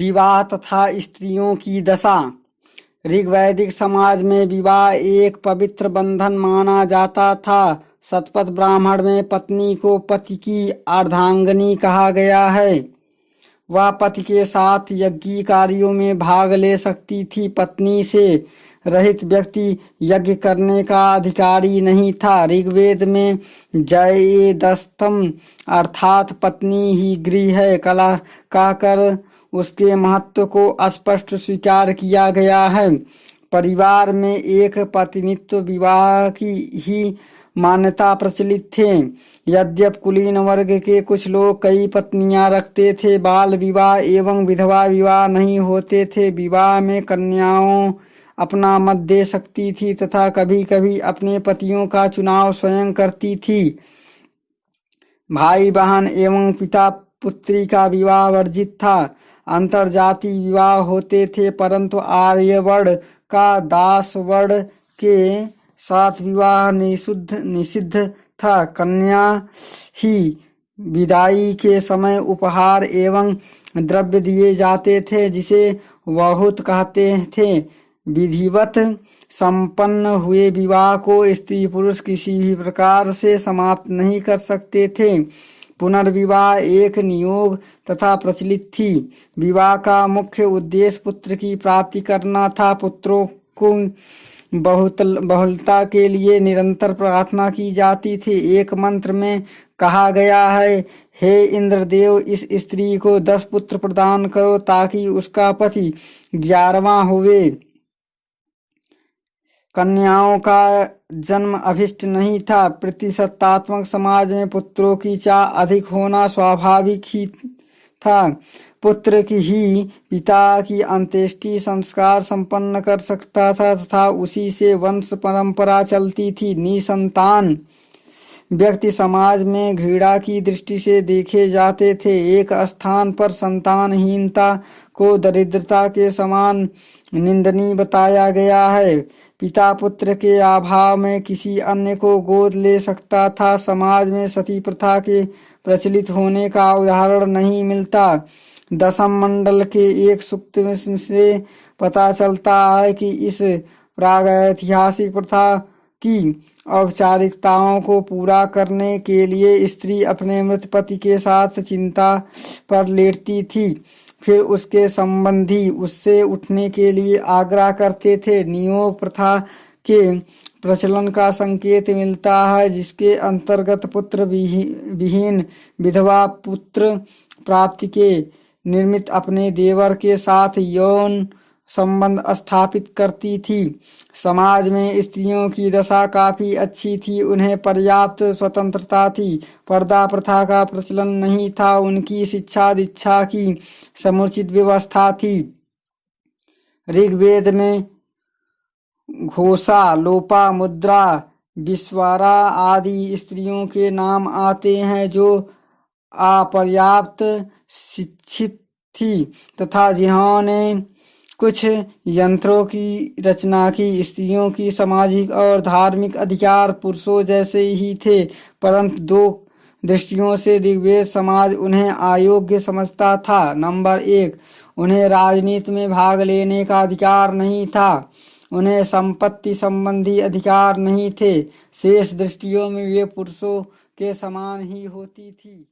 विवाह तथा स्त्रियों की दशा। ऋग्वैदिक समाज में विवाह एक पवित्र बंधन माना जाता था। शतपथ ब्राह्मण में पत्नी को पति की अर्धांगिनी कहा गया है। वह पति के साथ यज्ञ कार्यों में भाग ले सकती थी। पत्नी से रहित व्यक्ति यज्ञ करने का अधिकारी नहीं था। ऋग्वेद में जयेदस्थम अर्थात पत्नी ही गृह है कला कहकर उसके महत्व को स्पष्ट स्वीकार किया गया है। परिवार में एक पत्नीत्व विवाह की ही मान्यता प्रचलित थे। यद्यपि कुलीन वर्ग के कुछ लोग कई पत्नियां रखते थे, बाल विवाह एवं विधवा विवाह नहीं होते थे। विवाह में कन्याओं अपना मत दे सकती थी तथा कभी कभी अपने पतियों का चुनाव स्वयं करती थी। भाई बहन एवं पिता पुत्री का विवाह वर्जित था। अंतरजातीय विवाह होते थे, परंतु आर्यवर्ण का दासवर्ण के साथ विवाह निषिद्ध था। कन्या ही विदाई के समय उपहार एवं द्रव्य दिए जाते थे, जिसे बहुत कहते थे। विधिवत संपन्न हुए विवाह को स्त्री पुरुष किसी भी प्रकार से समाप्त नहीं कर सकते थे। पुनर्विवाह एक नियोग तथा प्रचलित थी। विवाह का मुख्य उद्देश्य पुत्र की प्राप्ति करना था। पुत्रों को बहुलता के लिए निरंतर प्रार्थना की जाती थी। एक मंत्र में कहा गया है, हे इंद्रदेव, इस स्त्री को 10 पुत्र प्रदान करो ताकि उसका पति 11वां हुए। कन्याओं का जन्म अभिष्ट नहीं था। प्रतिसत्तात्मक समाज में पुत्रों की चाह अधिक होना स्वाभाविक ही था। पुत्र की ही पिता की अंत्येष्टि संस्कार संपन्न कर सकता था तथा उसी से वंश परंपरा चलती थी। निसंतान व्यक्ति समाज में घृणा की दृष्टि से देखे जाते थे। एक स्थान पर संतानहीनता को दरिद्रता के समान निंदनीय बताया गया है। पिता पुत्र के अभाव में किसी अन्य को गोद ले सकता था। समाज में सती प्रथा के प्रचलित होने का उदाहरण नहीं मिलता। दशम मंडल के एक सूक्त से पता चलता है कि इस प्रागैतिहासिक प्रथा की औपचारिकताओं को पूरा करने के लिए स्त्री अपने मृत पति के साथ चिंता पर लेटती थी। फिर उसके संबंधी उससे उठने के लिए आग्रह करते थे। नियोग प्रथा के प्रचलन का संकेत मिलता है, जिसके अंतर्गत पुत्र विहीन विधवा पुत्र प्राप्ति के निमित्त अपने देवर के साथ यौन संबंध स्थापित करती थी। समाज में स्त्रियों की दशा काफी अच्छी थी। उन्हें पर्याप्त स्वतंत्रता थी। पर्दा प्रथा का प्रचलन नहीं था। उनकी शिक्षा दीक्षा की समुचित व्यवस्था थी। ऋग्वेद में घोषा, लोपा, मुद्रा, विश्वारा आदि स्त्रियों के नाम आते हैं जो अपर्याप्त शिक्षित थी तथा जिन्होंने कुछ यंत्रों की रचना की। स्त्रियों की सामाजिक और धार्मिक अधिकार पुरुषों जैसे ही थे, परंतु 2 दृष्टियों से ऋग्वेद समाज उन्हें अयोग्य समझता था। नंबर 1, उन्हें राजनीति में भाग लेने का अधिकार नहीं था। उन्हें संपत्ति संबंधी अधिकार नहीं थे। शेष दृष्टियों में वे पुरुषों के समान ही होती थी।